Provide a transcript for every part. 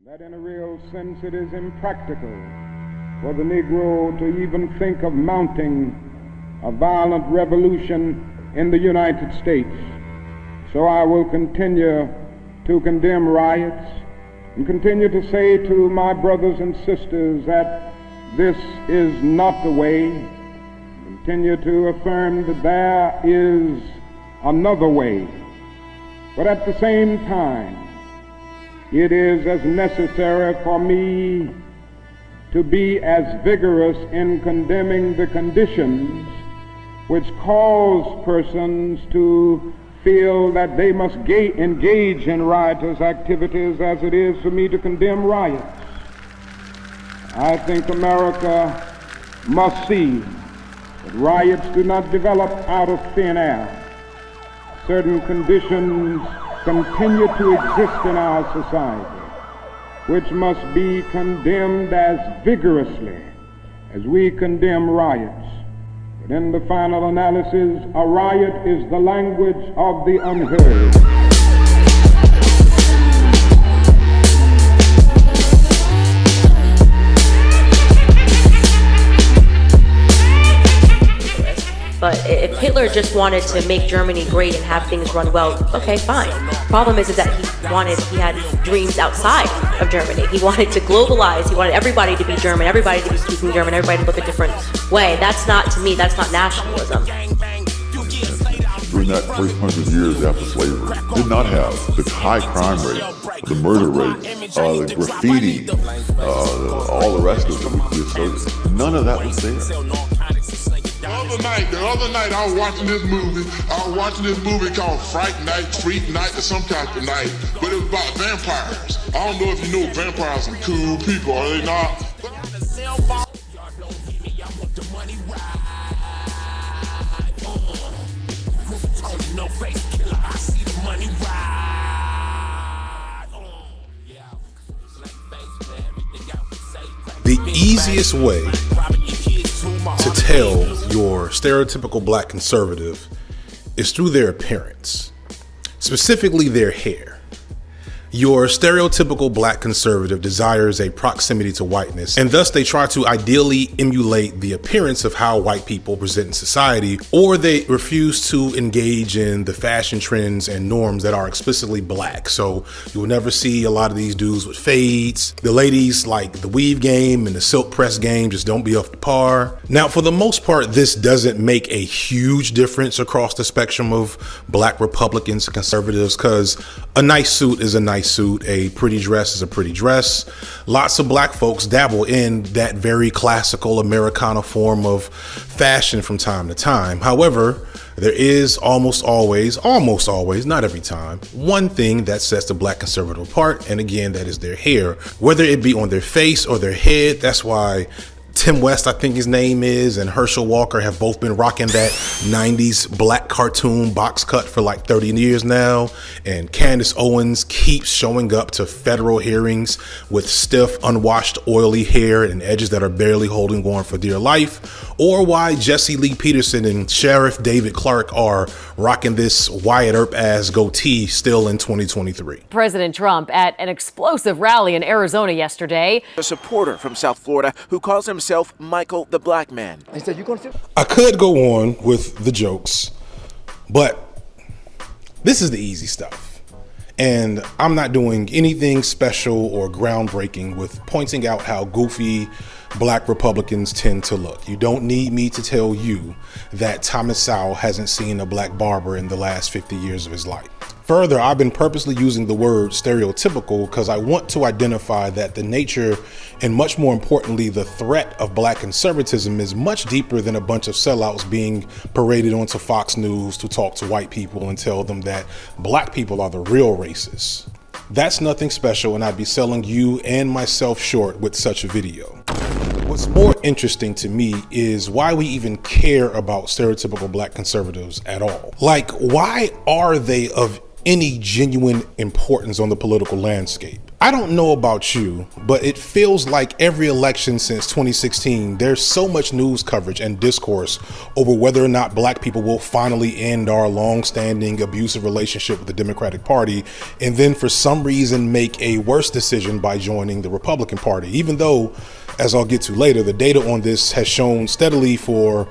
That in a real sense it is impractical for the Negro to even think of mounting a violent revolution in the United States. So I will continue to condemn riots and continue to say to my brothers and sisters that this is not the way. Continue to affirm that there is another way. But at the same time, it is as necessary for me to be as vigorous in condemning the conditions which cause persons to feel that they must engage in riotous activities as it is for me to condemn riots. I think America must see that riots do not develop out of thin air. Certain conditions continue to exist in our society, which must be condemned as vigorously as we condemn riots. But in the final analysis, a riot is the language of the unheard. But if Hitler just wanted to make Germany great and have things run well, okay, fine. Problem is that he had dreams outside of Germany. He wanted to globalize. He wanted everybody to be German, everybody to be speaking German, everybody to look a different way. That's not, to me, that's not nationalism. During that first 100 years after slavery, did not have the high crime rate, the murder rate, the graffiti, all the rest of it. None of that was there. The other night I was watching this movie called Fright Night, Freak Night, or some type of night, but it was about vampires. I don't know if you know vampires are cool people, are they not? The easiest way to tell your stereotypical black conservative is through their appearance, specifically their hair. Your stereotypical black conservative desires a proximity to whiteness, and thus they try to ideally emulate the appearance of how white people present in society, or they refuse to engage in the fashion trends and norms that are explicitly black. So you will never see a lot of these dudes with fades. The ladies like the weave game and the silk press game just don't be up to par. Now, for the most part, this doesn't make a huge difference across the spectrum of black Republicans and conservatives, because a nice suit is a nice suit, a pretty dress is a pretty dress. Lots of black folks dabble in that very classical Americana form of fashion from time to time. However, there is almost always, not every time, one thing that sets the black conservative apart, and again, that is their hair. Whether it be on their face or their head, that's why Tim West, I think his name is, and Herschel Walker have both been rocking that 90s black cartoon box cut for like 30 years now. And Candace Owens keeps showing up to federal hearings with stiff, unwashed, oily hair and edges that are barely holding on for dear life. Or why Jesse Lee Peterson and Sheriff David Clark are rocking this Wyatt Earp ass goatee still in 2023. President Trump at an explosive rally in Arizona yesterday. A supporter from South Florida who calls himself Michael the Black Man. He said, I could go on with the jokes, but this is the easy stuff. And I'm not doing anything special or groundbreaking with pointing out how goofy black Republicans tend to look. You don't need me to tell you that Thomas Sowell hasn't seen a black barber in the last 50 years of his life. Further, I've been purposely using the word stereotypical because I want to identify that the nature and, much more importantly, the threat of black conservatism is much deeper than a bunch of sellouts being paraded onto Fox News to talk to white people and tell them that black people are the real racists. That's nothing special, and I'd be selling you and myself short with such a video. What's more interesting to me is why we even care about stereotypical black conservatives at all. Like, why are they of any genuine importance on the political landscape. I don't know about you, but it feels like every election since 2016, there's so much news coverage and discourse over whether or not black people will finally end our long-standing abusive relationship with the Democratic Party, and then for some reason make a worse decision by joining the Republican Party, even though, as I'll get to later, the data on this has shown steadily for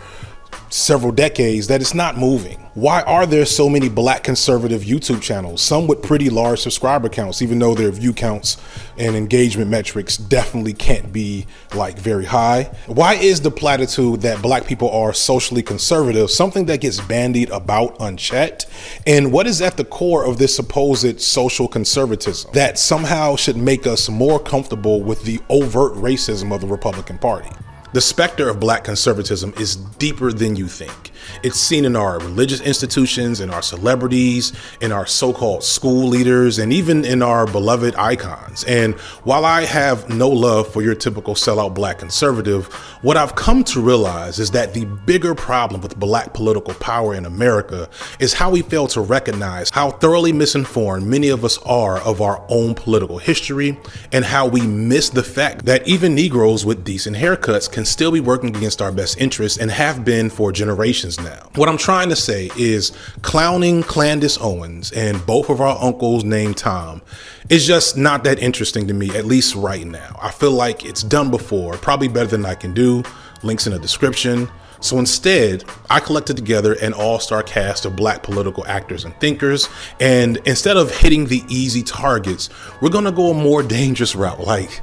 several decades that it's not moving. Why are there so many black conservative YouTube channels, some with pretty large subscriber counts, even though their view counts and engagement metrics definitely can't be like very high? Why is the platitude that black people are socially conservative something that gets bandied about unchecked? And what is at the core of this supposed social conservatism that somehow should make us more comfortable with the overt racism of the Republican Party? The specter of black conservatism is deeper than you think. It's seen in our religious institutions, in our celebrities, in our so-called school leaders, and even in our beloved icons. And while I have no love for your typical sellout black conservative, what I've come to realize is that the bigger problem with black political power in America is how we fail to recognize how thoroughly misinformed many of us are of our own political history, and how we miss the fact that even Negroes with decent haircuts can still be working against our best interests and have been for generations now. What I'm trying to say is clowning Clandis Owens and both of our uncles named Tom is just not that interesting to me, at least right now. I feel like it's done before, probably better than I can do. Links in the description. So instead, I collected together an all-star cast of black political actors and thinkers, and instead of hitting the easy targets, we're gonna go a more dangerous route. Like,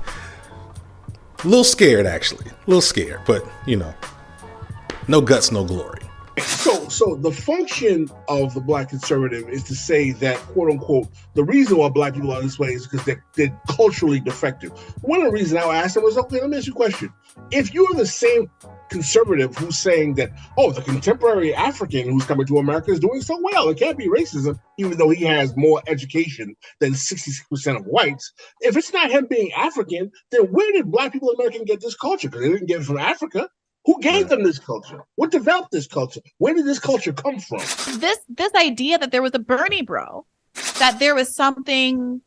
a little scared, actually. A little scared, but, you know, no guts, no glory. So the function of the black conservative is to say that, quote unquote, the reason why black people are this way is because they're culturally defective. One of the reasons I asked them was, okay, let me ask you a question. If you're the same conservative who's saying that, oh, the contemporary African who's coming to America is doing so well, it can't be racism, even though he has more education than 66% of whites. If it's not him being African, then where did black people in America get this culture? Because they didn't get it from Africa. Who gave them this culture? What developed this culture? Where did this culture come from? This idea that there was a Bernie bro, that there was something,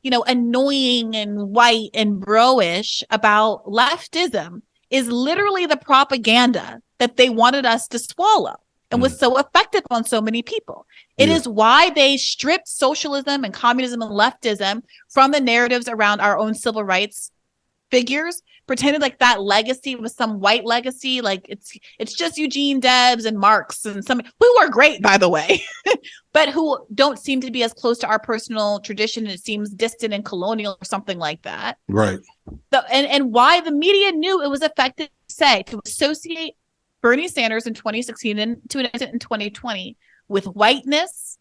you know, annoying and white and bro-ish about leftism is literally the propaganda that they wanted us to swallow and was so effective on so many people. It is why they stripped socialism and communism and leftism from the narratives around our own civil rights figures, pretended like that legacy was some white legacy, like it's just Eugene Debs and Marx and some who are great, by the way, but who don't seem to be as close to our personal tradition. It seems distant and colonial or something like that. Right. And why the media knew it was effective to associate Bernie Sanders in 2016 and to an extent in 2020 with whiteness,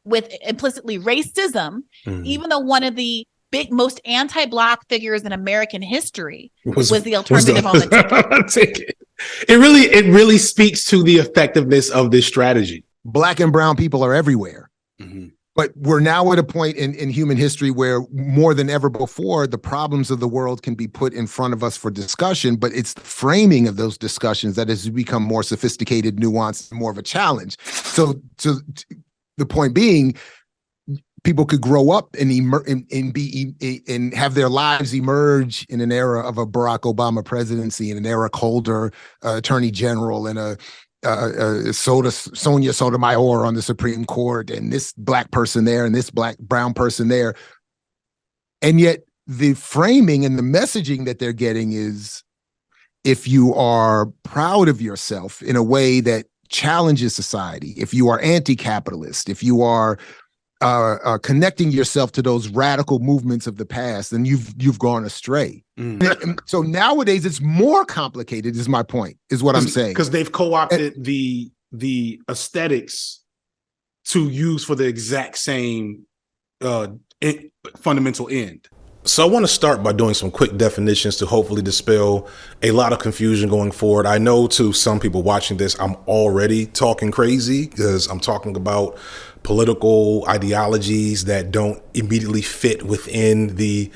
with implicitly racism, even though one of the most anti-black figures in American history was the alternative on the ticket. It really speaks to the effectiveness of this strategy. Black and brown people are everywhere. But we're now at a point in human history where more than ever before, the problems of the world can be put in front of us for discussion, but it's the framing of those discussions that has become more sophisticated, nuanced, more of a challenge. So the point being, people could grow up and and have their lives emerge in an era of a Barack Obama presidency and an Eric Holder attorney general and a Sonia Sotomayor on the Supreme Court and this black person there and this brown person there. And yet the framing and the messaging that they're getting is, if you are proud of yourself in a way that challenges society, if you are anti-capitalist, if you are connecting yourself to those radical movements of the past, then you've gone astray. So nowadays it's more complicated, is my point, is what I'm saying. Because they've co-opted the aesthetics to use for the exact same fundamental end. So I want to start by doing some quick definitions to hopefully dispel a lot of confusion going forward. I know to some people watching this, I'm already talking crazy because I'm talking about political ideologies that don't immediately fit within the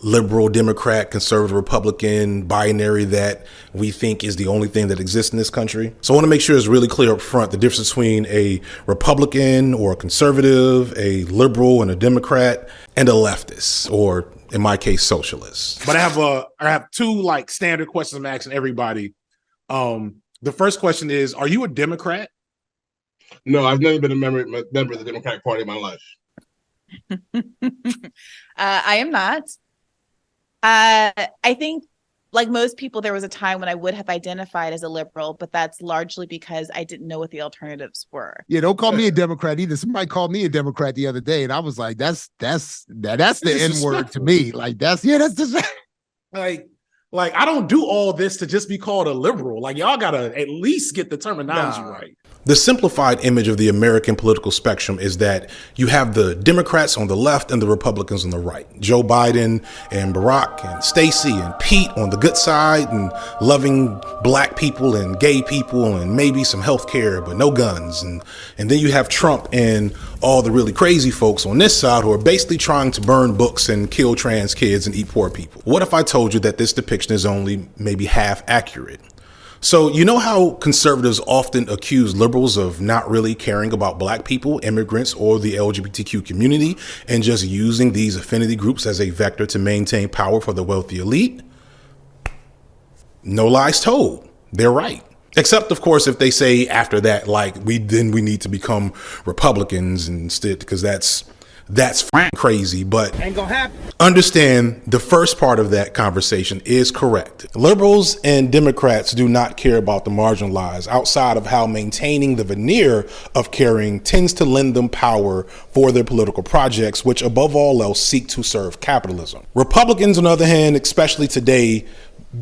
liberal, Democrat, conservative, Republican binary that we think is the only thing that exists in this country. So I want to make sure it's really clear up front the difference between a Republican or a conservative, a liberal and a Democrat, and a leftist, or in my case, socialist. But I have two like standard questions I'm asking everybody. The first question is, are you a Democrat? No, I've never been a member of the Democratic Party in my life. I am not. I think, like most people, there was a time when I would have identified as a liberal, but that's largely because I didn't know what the alternatives were. Yeah, don't call me a Democrat either. Somebody called me a Democrat the other day, and I was like, that's the N word to me. Like, that's the like I don't do all this to just be called a liberal. Like, y'all gotta at least get the terminology right. The simplified image of the American political spectrum is that you have the Democrats on the left and the Republicans on the right. Joe Biden and Barack and Stacey and Pete on the good side and loving black people and gay people and maybe some health care, but no guns. And then you have Trump and all the really crazy folks on this side who are basically trying to burn books and kill trans kids and eat poor people. What if I told you that this depiction is only maybe half accurate? So you know how conservatives often accuse liberals of not really caring about black people, immigrants, or the LGBTQ community and just using these affinity groups as a vector to maintain power for the wealthy elite? No lies told. They're right. Except, of course, if they say after that, like, we need to become Republicans instead, because that's crazy, but ain't gonna happen. Understand the first part of that conversation is correct. Liberals and Democrats do not care about the marginalized outside of how maintaining the veneer of caring tends to lend them power for their political projects, which above all else seek to serve capitalism. Republicans, on the other hand, especially today,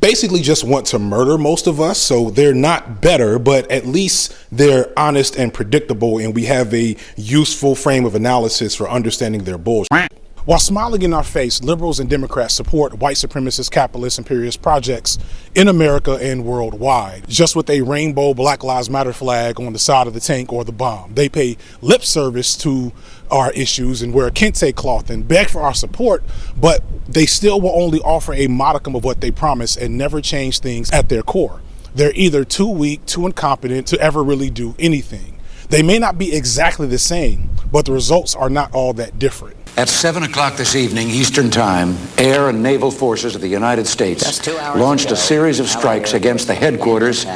basically just want to murder most of us, so they're not better, but at least they're honest and predictable, and we have a useful frame of analysis for understanding their bullshit. While smiling in our face, liberals and Democrats support white supremacist, capitalist, imperialist projects in America and worldwide, just with a rainbow Black Lives Matter flag on the side of the tank or the bomb. They pay lip service to our issues and wear kente cloth and beg for our support, but they still will only offer a modicum of what they promise and never change things at their core. They're either too weak, too incompetent to ever really do anything. They may not be exactly the same, but the results are not all that different. At 7 o'clock this evening, Eastern Time, air and naval forces of the United States launched a series of strikes against the headquarters,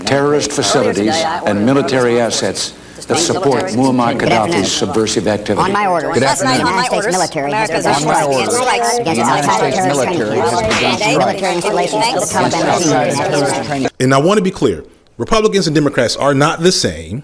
terrorist facilities, and military assets that support Muammar Gaddafi's subversive activity. On my orders. Last night, the United States military has begun strikes against military installations for the Taliban. And I want to be clear, Republicans and Democrats are not the same,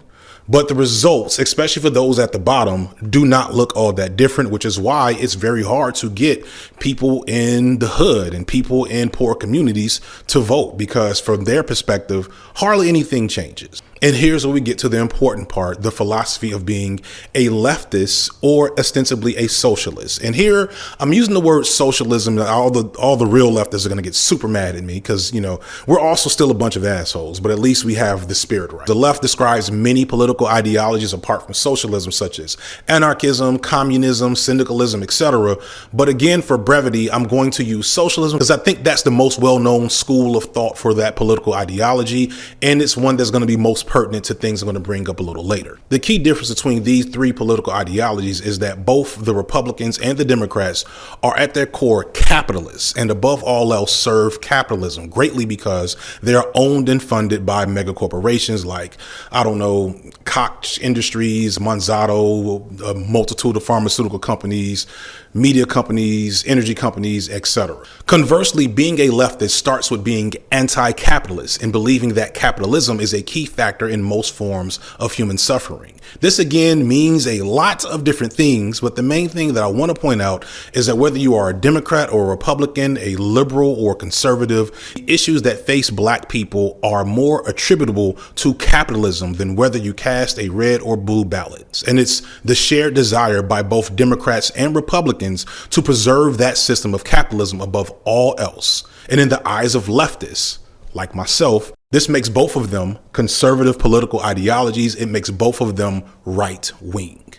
but the results, especially for those at the bottom, do not look all that different, which is why it's very hard to get people in the hood and people in poor communities to vote, because from their perspective, hardly anything changes. And here's where we get to the important part, the philosophy of being a leftist or ostensibly a socialist. And here I'm using the word socialism. All the real leftists are going to get super mad at me because, you know, we're also still a bunch of assholes, but at least we have the spirit right. The left describes many political ideologies apart from socialism, such as anarchism, communism, syndicalism, etc. But again, for brevity, I'm going to use socialism because I think that's the most well-known school of thought for that political ideology. And it's one that's going to be most pertinent to things I'm going to bring up a little later. The key difference between these three political ideologies is that both the Republicans and the Democrats are at their core capitalists and above all else serve capitalism greatly because they are owned and funded by mega corporations like, I don't know, Koch Industries, Monsanto, a multitude of pharmaceutical companies, media companies, energy companies, etc. Conversely, being a leftist starts with being anti-capitalist and believing that capitalism is a key factor in most forms of human suffering. This again means a lot of different things, but the main thing that I want to point out is that whether you are a Democrat or a Republican, a liberal or conservative, issues that face black people are more attributable to capitalism than whether you cast a red or blue ballot. And it's the shared desire by both Democrats and Republicans to preserve that system of capitalism above all else. And in the eyes of leftists, like myself, this makes both of them conservative political ideologies. It makes both of them right wing.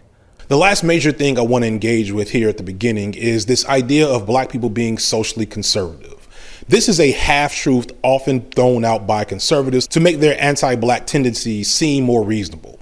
The last major thing I want to engage with here at the beginning is this idea of black people being socially conservative. This is a half-truth often thrown out by conservatives to make their anti-black tendencies seem more reasonable.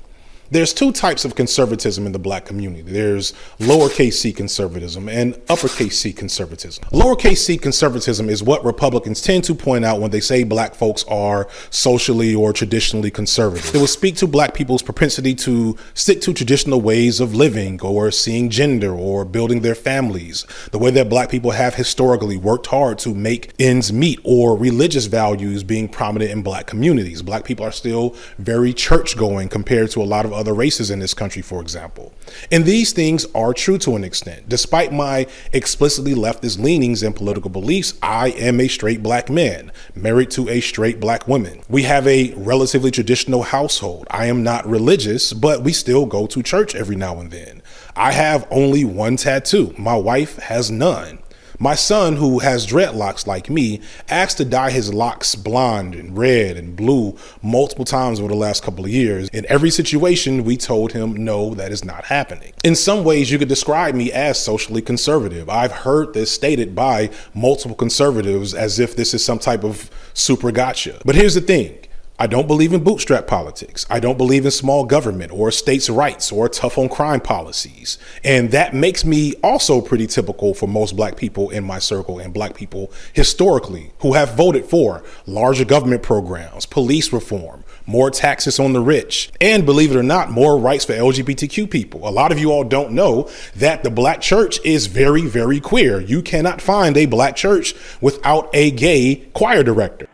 There's two types of conservatism in the black community. There's lowercase c conservatism and uppercase c conservatism. Lowercase c conservatism is what Republicans tend to point out when they say black folks are socially or traditionally conservative. It will speak to black people's propensity to stick to traditional ways of living or seeing gender or building their families, the way that black people have historically worked hard to make ends meet, or religious values being prominent in black communities. Black people are still very church going compared to a lot of other races in this country, for example. And these things are true to an extent. Despite my explicitly leftist leanings and political beliefs, I am a straight black man, married to a straight black woman. We have a relatively traditional household. I am not religious, but we still go to church every now and then. I have only one tattoo. My wife has none. My son, who has dreadlocks like me, asked to dye his locks blonde and red and blue multiple times over the last couple of years. In every situation, we told him, no, that is not happening. In some ways, you could describe me as socially conservative. I've heard this stated by multiple conservatives as if this is some type of super gotcha. But here's the thing. I don't believe in bootstrap politics. I don't believe in small government or states' rights or tough on crime policies. And that makes me also pretty typical for most black people in my circle and black people historically who have voted for larger government programs, police reform, more taxes on the rich, and believe it or not, more rights for LGBTQ people. A lot of you all don't know that the black church is very, very queer. You cannot find a black church without a gay choir director.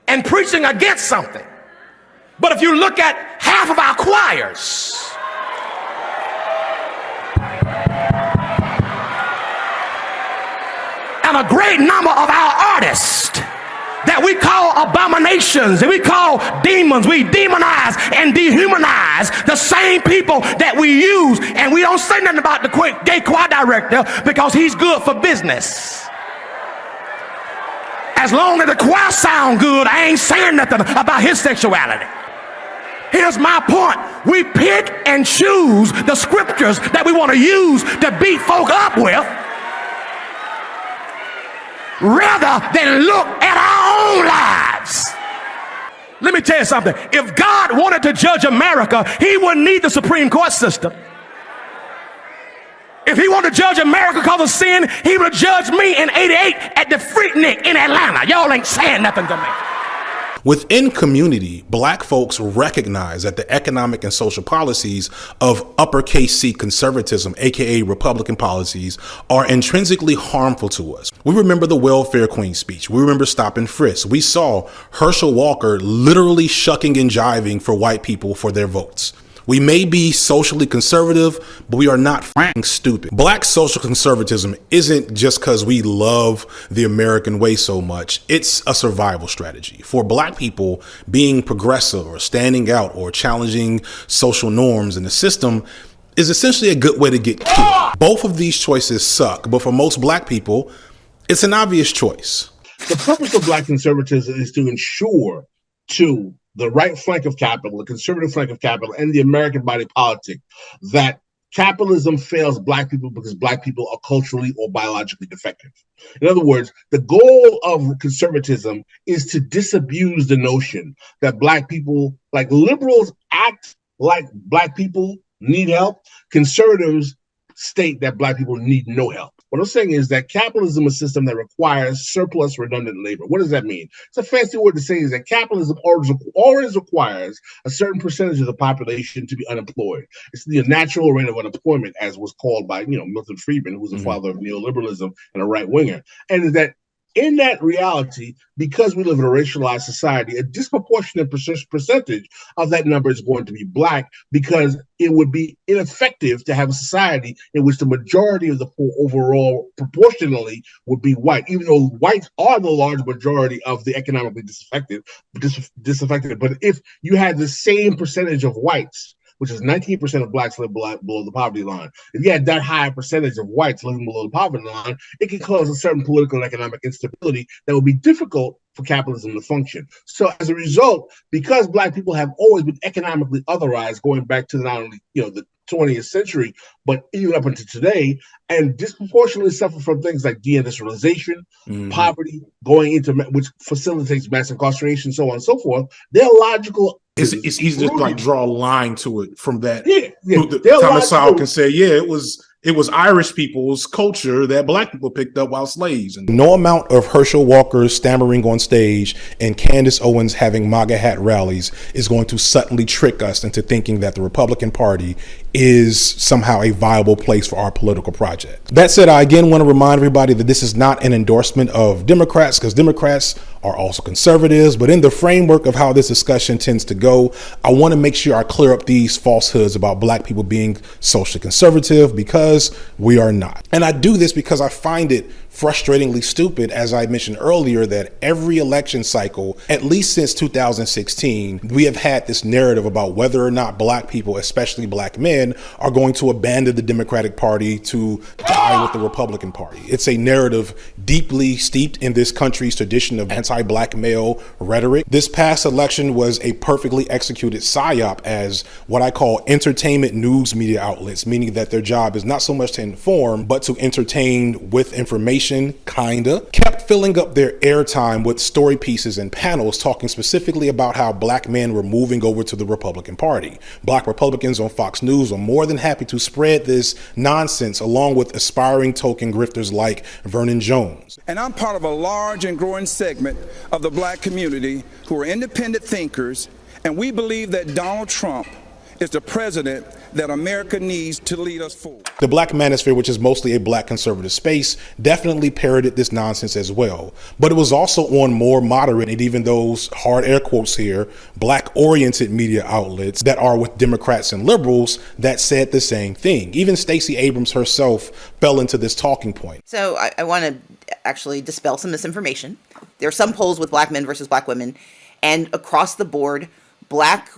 And preaching against something. But if you look at half of our choirs, and a great number of our artists that we call abominations and we call demons, we demonize and dehumanize the same people that we use, and we don't say nothing about the gay choir director because he's good for business. As long as the choir sound good, I ain't saying nothing about his sexuality. Here's my point. We pick and choose the scriptures that we want to use to beat folk up with rather than look at our own lives. Let me tell you something. If God wanted to judge America, he wouldn't need the Supreme Court system. If he wanted to judge America because of sin, he would have judged me in '88 at the Freaknik in Atlanta. Y'all ain't saying nothing to me. Within community, black folks recognize that the economic and social policies of uppercase C conservatism, aka Republican policies, are intrinsically harmful to us. We remember the welfare queen speech. We remember stop and frisk. We saw Herschel Walker literally shucking and jiving for white people for their votes. We may be socially conservative, but we are not f***ing stupid. Black social conservatism isn't just because we love the American way so much. It's a survival strategy. For black people, being progressive or standing out or challenging social norms in the system is essentially a good way to get killed. Both of these choices suck, but for most black people, it's an obvious choice. The purpose of black conservatism is to ensure to the right flank of capital, the conservative flank of capital, and the American body politic that capitalism fails black people because black people are culturally or biologically defective. In other words, the goal of conservatism is to disabuse the notion that black people, like liberals, act like black people need help. Conservatives state that black people need no help. What I'm saying is that capitalism is a system that requires surplus redundant labor. What does that mean? It's a fancy word to say is that capitalism always requires a certain percentage of the population to be unemployed. It's the natural rate of unemployment, as was called by Milton Friedman, who was the father of neoliberalism and a right winger. And that in that reality, because we live in a racialized society, a disproportionate percentage of that number is going to be black, because it would be ineffective to have a society in which the majority of the poor overall proportionally would be white, even though whites are the large majority of the economically disaffected. But if you had the same percentage of whites, which is 19% of blacks live below the poverty line. If you had that high percentage of whites living below the poverty line, it could cause a certain political and economic instability that would be difficult for capitalism to function. So as a result, because black people have always been economically otherized, going back to not only the 20th century, but even up until today, and disproportionately suffer from things like deindustrialization, poverty, going into which facilitates mass incarceration, so on and so forth. They're logical. It's easy to like draw a line to it from that. Yeah. Thomas Sowell can say, it was Irish people's culture that black people picked up while slaves. And no amount of Herschel Walker stammering on stage and Candace Owens having MAGA hat rallies is going to subtly trick us into thinking that the Republican Party is somehow a viable place for our political project. That said, I again want to remind everybody that this is not an endorsement of Democrats, because Democrats are also conservatives, but in the framework of how this discussion tends to go, I want to make sure I clear up these falsehoods about black people being socially conservative, because we are not. And I do this because I find it frustratingly stupid, as I mentioned earlier, that every election cycle, at least since 2016, we have had this narrative about whether or not black people, especially black men, are going to abandon the Democratic Party to die with the Republican Party. It's a narrative deeply steeped in this country's tradition of anti-black male rhetoric. This past election was a perfectly executed psyop, as what I call entertainment news media outlets, meaning that their job is not so much to inform, but to entertain with information, kinda, kept filling up their airtime with story pieces and panels talking specifically about how black men were moving over to the Republican Party. Black Republicans on Fox News are more than happy to spread this nonsense along with aspiring token grifters like Vernon Jones. And I'm part of a large and growing segment of the black community who are independent thinkers, and we believe that Donald Trump is the president that America needs to lead us forward. The Black Manosphere, which is mostly a black conservative space, definitely parroted this nonsense as well. But it was also on more moderate, and even those hard air quotes here, black-oriented media outlets that are with Democrats and liberals that said the same thing. Even Stacey Abrams herself fell into this talking point. So I want to actually dispel some misinformation. There are some polls with black men versus black women, and across the board, black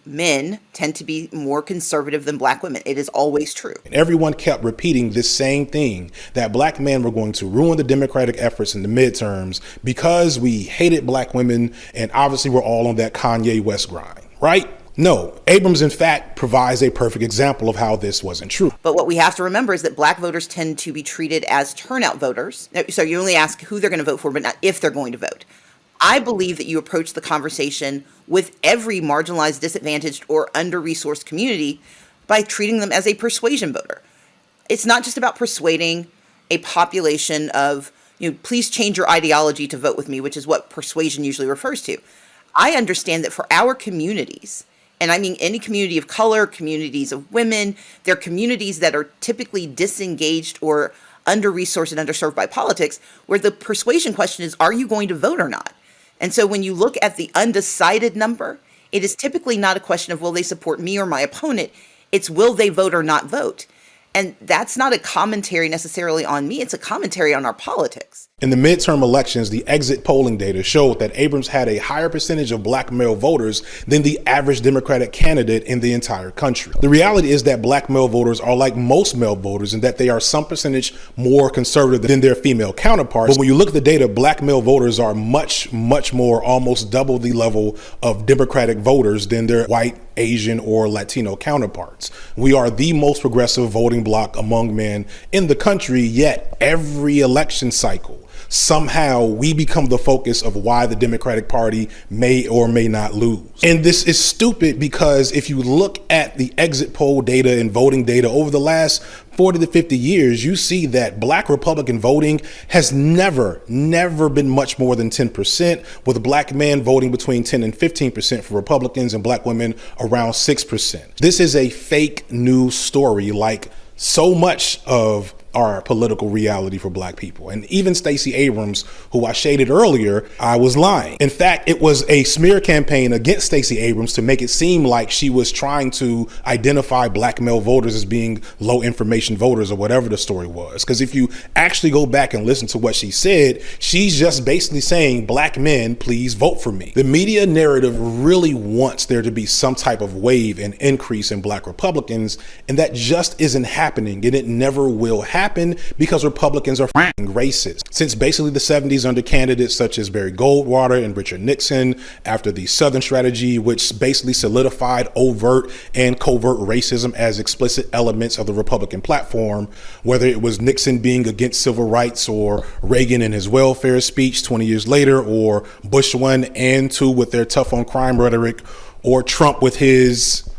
men tend to be more conservative than black women. It is always true. Everyone kept repeating this same thing, that black men were going to ruin the Democratic efforts in the midterms because we hated black women, and obviously we're all on that Kanye West grind, right? No, Abrams, in fact, provides a perfect example of how this wasn't true. But what we have to remember is that black voters tend to be treated as turnout voters. So you only ask who they're going to vote for, but not if they're going to vote. I believe that you approach the conversation with every marginalized, disadvantaged, or under-resourced community by treating them as a persuasion voter. It's not just about persuading a population of, please change your ideology to vote with me, which is what persuasion usually refers to. I understand that for our communities, and I mean any community of color, communities of women, they're communities that are typically disengaged or under-resourced and underserved by politics, where the persuasion question is, are you going to vote or not? And so when you look at the undecided number, it is typically not a question of will they support me or my opponent, it's will they vote or not vote. And that's not a commentary necessarily on me, it's a commentary on our politics. In the midterm elections, the exit polling data showed that Abrams had a higher percentage of black male voters than the average Democratic candidate in the entire country. The reality is that black male voters are like most male voters in that they are some percentage more conservative than their female counterparts. But when you look at the data, black male voters are much, much more, almost double the level of Democratic voters than their white, Asian, or Latino counterparts. We are the most progressive voting bloc among men in the country, yet every election cycle, somehow we become the focus of why the Democratic Party may or may not lose. And this is stupid because if you look at the exit poll data and voting data over the last 40 to 50 years, you see that black Republican voting has never been much more than 10%, with black men voting between 10 and 15% for Republicans and black women around 6%. This is a fake news story, like so much of our political reality for black people. And even Stacey Abrams, who I shaded earlier, I was lying. In fact, it was a smear campaign against Stacey Abrams to make it seem like she was trying to identify black male voters as being low information voters or whatever the story was. Because if you actually go back and listen to what she said, she's just basically saying, black men, please vote for me. The media narrative really wants there to be some type of wave and increase in black Republicans, and that just isn't happening, and it never will happen. happened because Republicans are f***ing racist. Since basically the 70s under candidates such as Barry Goldwater and Richard Nixon, after the Southern strategy, which basically solidified overt and covert racism as explicit elements of the Republican platform, whether it was Nixon being against civil rights or Reagan in his welfare speech 20 years later, or Bush 1 and 2 with their tough on crime rhetoric, or Trump with his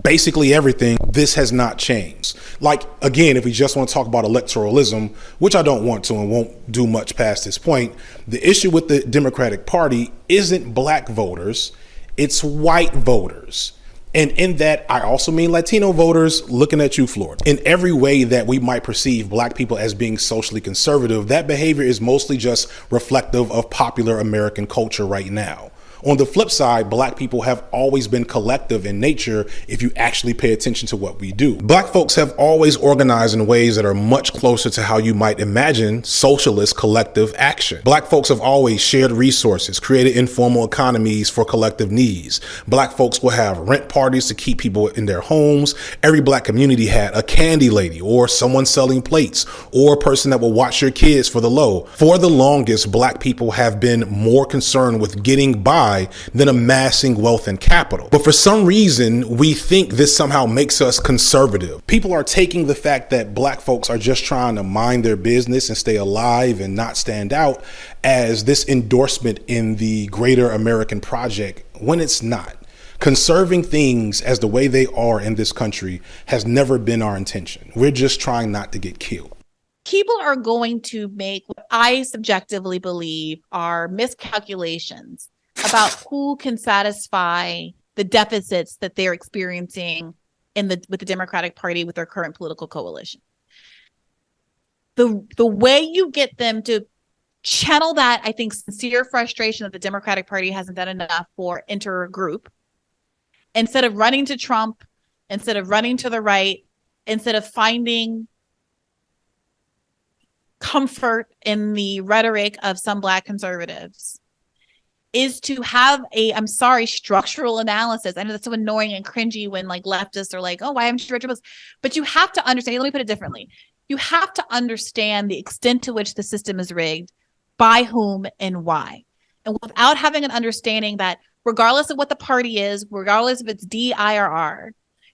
basically everything, this has not changed. Like, again, if we just want to talk about electoralism, which I don't want to and won't do much past this point, the issue with the Democratic Party isn't black voters, it's white voters. And in that, I also mean Latino voters. Looking at you, Florida. In every way that we might perceive black people as being socially conservative, that behavior is mostly just reflective of popular American culture right now. On the flip side, black people have always been collective in nature if you actually pay attention to what we do. Black folks have always organized in ways that are much closer to how you might imagine socialist collective action. Black folks have always shared resources, created informal economies for collective needs. Black folks will have rent parties to keep people in their homes. Every black community had a candy lady or someone selling plates or a person that will watch your kids for the low. For the longest, black people have been more concerned with getting by than amassing wealth and capital. But for some reason, we think this somehow makes us conservative. People are taking the fact that black folks are just trying to mind their business and stay alive and not stand out as this endorsement in the greater American project, when it's not. Conserving things as the way they are in this country has never been our intention. We're just trying not to get killed. People are going to make what I subjectively believe are miscalculations about who can satisfy the deficits that they're experiencing with the Democratic Party with their current political coalition. The way you get them to channel that, I think, sincere frustration that the Democratic Party hasn't done enough for intergroup, instead of running to Trump, instead of running to the right, instead of finding comfort in the rhetoric of some black conservatives, is to have structural analysis. I know that's so annoying and cringy when like leftists are like, oh, why haven't you read your books? But you have to understand, let me put it differently. You have to understand the extent to which the system is rigged, by whom and why. And without having an understanding that regardless of what the party is, regardless if it's D, I, or R,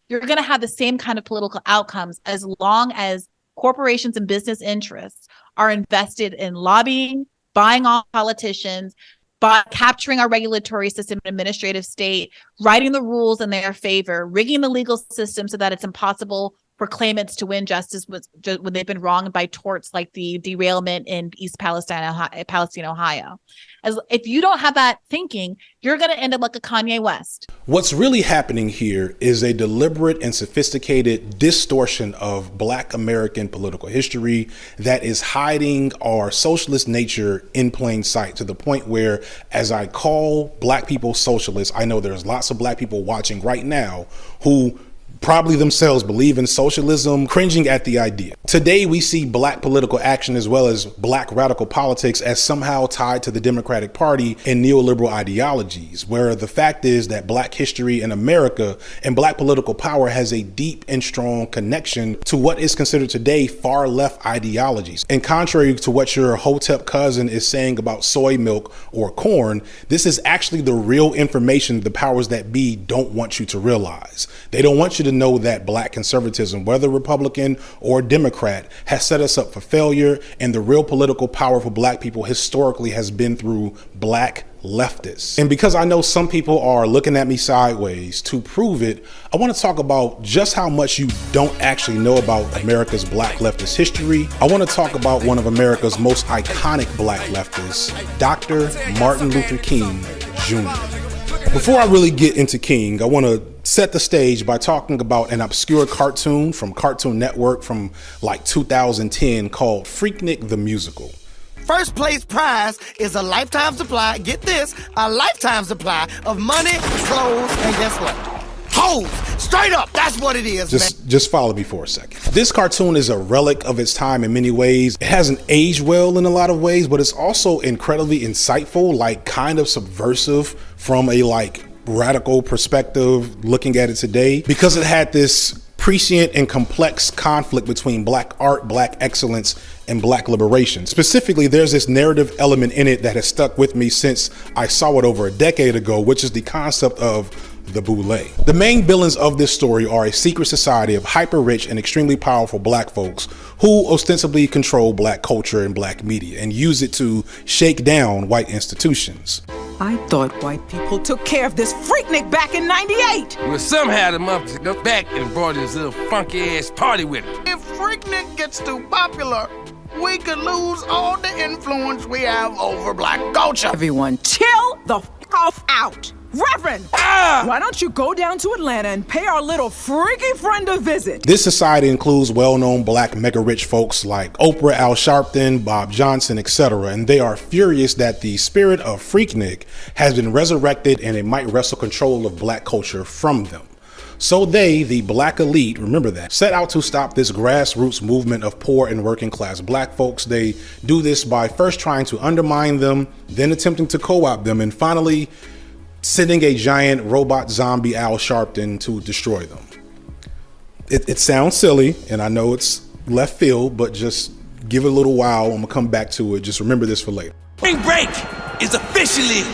you're going to have the same kind of political outcomes as long as corporations and business interests are invested in lobbying, buying off politicians, by capturing our regulatory system and administrative state, writing the rules in their favor, rigging the legal system so that it's impossible for claimants to win justice when they've been wronged by torts like the derailment in East Palestine, Ohio. As if you don't have that thinking, you're going to end up like a Kanye West. What's really happening here is a deliberate and sophisticated distortion of Black American political history that is hiding our socialist nature in plain sight, to the point where, as I call Black people socialists, I know there's lots of Black people watching right now who probably themselves believe in socialism, cringing at the idea. Today, we see Black political action as well as Black radical politics as somehow tied to the Democratic Party and neoliberal ideologies, where the fact is that Black history in America and Black political power has a deep and strong connection to what is considered today far left ideologies. And contrary to what your Hotep cousin is saying about soy milk or corn, this is actually the real information the powers that be don't want you to realize. They don't want you to know that Black conservatism, whether Republican or Democrat, has set us up for failure, and the real political power for Black people historically has been through Black leftists. And because I know some people are looking at me sideways, to prove it, I want to talk about just how much you don't actually know about America's Black leftist history. I want to talk about one of America's most iconic Black leftists, Dr. Martin Luther King Jr. Before I really get into King, I want to set the stage by talking about an obscure cartoon from Cartoon Network from like 2010 called Freaknik the Musical. First place prize is a lifetime supply, get this, a lifetime supply of money, clothes, and guess what? Hoes! Straight up, that's what it is, Just follow me for a second. This cartoon is a relic of its time in many ways. It hasn't aged well in a lot of ways, but it's also incredibly insightful, like kind of subversive from a radical perspective looking at it today, because it had this prescient and complex conflict between black art, black excellence, and black liberation. Specifically, there's this narrative element in it that has stuck with me since I saw it over a decade ago, which is the concept of the Boule. The main villains of this story are a secret society of hyper-rich and extremely powerful black folks who ostensibly control black culture and black media and use it to shake down white institutions. I thought white people took care of this freaknik back in '98. Well, somehow the motherfucker go back and brought his little funky-ass party with him. If freaknik gets too popular, we could lose all the influence we have over black culture. Everyone, chill the f off out. Reverend, why don't you go down to Atlanta and pay our little freaky friend a visit? This society includes well-known black mega-rich folks like Oprah, Al Sharpton, Bob Johnson, etc., and they are furious that the spirit of Freaknik has been resurrected and it might wrestle control of black culture from them. So they, the black elite, remember that, set out to stop this grassroots movement of poor and working class black folks. They do this by first trying to undermine them, then attempting to co-opt them, and finally sending a giant robot zombie Al Sharpton to destroy them. It sounds silly, and I know it's left field, but just give it a little while. I'm gonna come back to it. Just remember this for later. Spring break is officially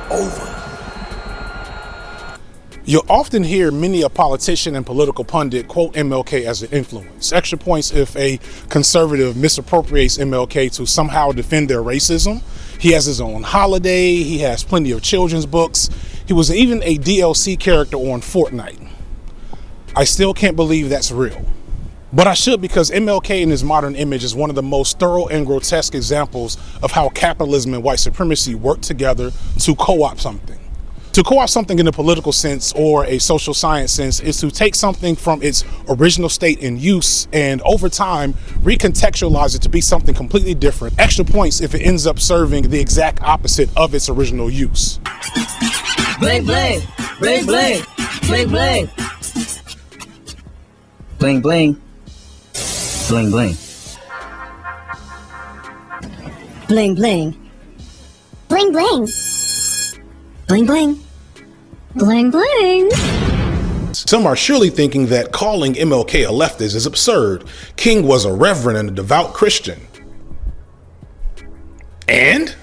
over. You'll often hear many a politician and political pundit quote MLK as an influence. Extra points if a conservative misappropriates MLK to somehow defend their racism. He has his own holiday. He has plenty of children's books. He was even a DLC character on Fortnite. I still can't believe that's real. But I should, because MLK in his modern image is one of the most thorough and grotesque examples of how capitalism and white supremacy work together to co-opt something. To co-opt something in a political sense or a social science sense is to take something from its original state in use and over time recontextualize it to be something completely different. Extra points if it ends up serving the exact opposite of its original use. Bling bling, bling bling, bling bling, bling bling, bling bling, Bling bling. Bling bling. Bling bling. Bling bling. Some are surely thinking that calling MLK a leftist is absurd. King was a reverend and a devout Christian. And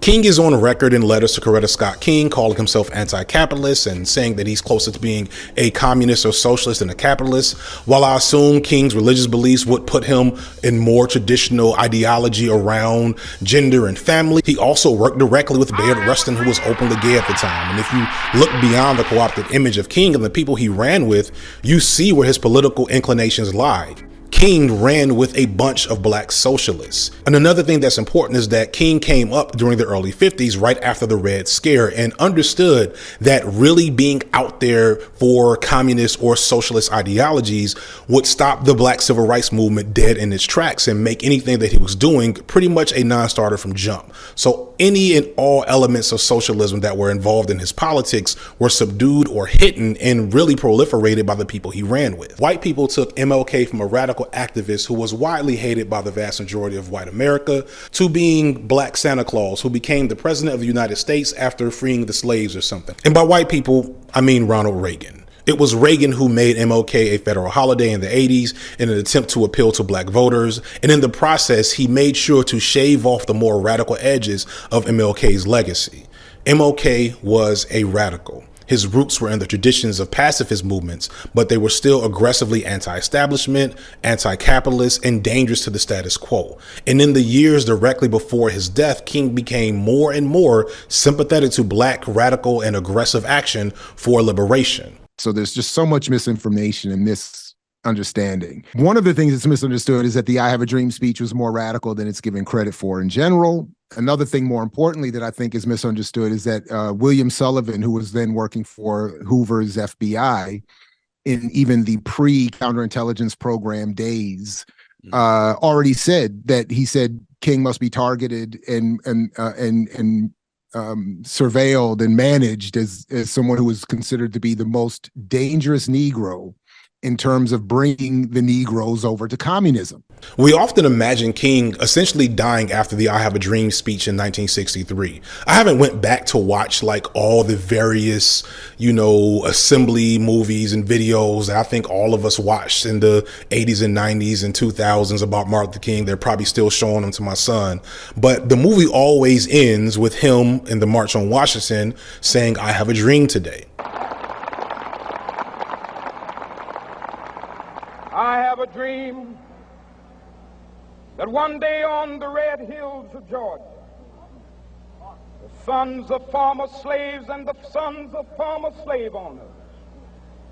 King is on record in letters to Coretta Scott King calling himself anti-capitalist and saying that he's closer to being a communist or socialist than a capitalist. While I assume King's religious beliefs would put him in more traditional ideology around gender and family, he also worked directly with Bayard Rustin, who was openly gay at the time. And if you look beyond the co-opted image of King and the people he ran with, you see where his political inclinations lied. King ran with a bunch of black socialists. And another thing that's important is that King came up during the early 50s, right after the Red Scare, and understood that really being out there for communist or socialist ideologies would stop the black civil rights movement dead in its tracks and make anything that he was doing pretty much a non-starter from jump. So any and all elements of socialism that were involved in his politics were subdued or hidden and really proliferated by the people he ran with. White people took MLK from a radical activist who was widely hated by the vast majority of white America to being Black Santa Claus, who became the president of the United States after freeing the slaves or something. And by white people, I mean Ronald Reagan. It was Reagan who made MLK a federal holiday in the 80s in an attempt to appeal to black voters. And in the process, he made sure to shave off the more radical edges of MLK's legacy. MLK was a radical. His roots were in the traditions of pacifist movements, but they were still aggressively anti-establishment, anti-capitalist, and dangerous to the status quo. And in the years directly before his death, King became more and more sympathetic to black, radical, and aggressive action for liberation. So there's just so much misinformation and misunderstanding. One of the things that's misunderstood is that the I Have a Dream speech was more radical than it's given credit for in general. Another thing, more importantly, that I think is misunderstood is that William Sullivan, who was then working for Hoover's FBI in even the pre-counterintelligence program days, already said that he said King must be targeted and surveilled and managed as someone who was considered to be the most dangerous Negro in terms of bringing the Negroes over to communism. We often imagine King essentially dying after the I Have a Dream speech in 1963. I haven't went back to watch like all the various, assembly movies and videos that I think all of us watched in the 80s and 90s and 2000s about Martin Luther King. They're probably still showing them to my son. But the movie always ends with him in the March on Washington saying, "I have a dream today." I have a dream that one day on the red hills of Georgia, the sons of former slaves and the sons of former slave owners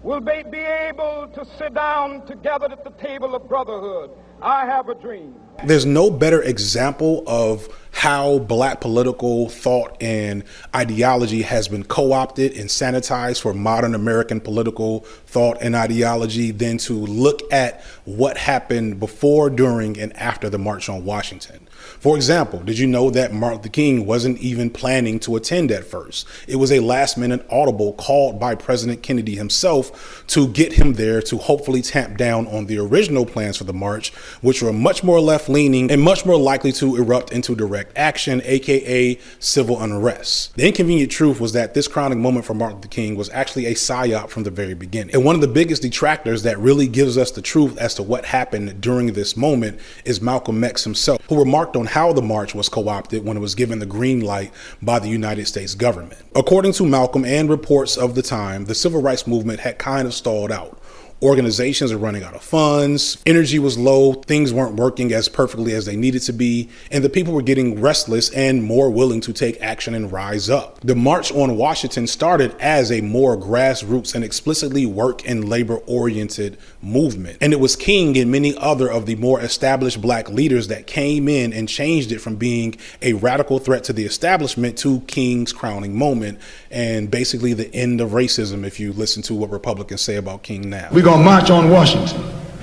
will be able to sit down together at the table of brotherhood. I have a dream. There's no better example of how black political thought and ideology has been co-opted and sanitized for modern American political thought and ideology than to look at what happened before, during, and after the March on Washington. For example, did you know that Martin Luther King wasn't even planning to attend at first? It was a last-minute audible called by President Kennedy himself to get him there to hopefully tamp down on the original plans for the march, which were much more left-leaning and much more likely to erupt into direct action, aka civil unrest. The inconvenient truth was that this crowning moment for Martin Luther King was actually a psyop from the very beginning. And one of the biggest detractors that really gives us the truth as to what happened during this moment is Malcolm X himself, who remarked on how the march was co-opted when it was given the green light by the United States government. According to Malcolm and reports of the time, the civil rights movement had kind of stalled out. Organizations are running out of funds, energy was low, things weren't working as perfectly as they needed to be, and the people were getting restless and more willing to take action and rise up. The March on Washington started as a more grassroots and explicitly work and labor-oriented movement. And it was King and many other of the more established black leaders that came in and changed it from being a radical threat to the establishment to King's crowning moment and basically the end of racism, if you listen to what Republicans say about King now. We're going to march on Washington,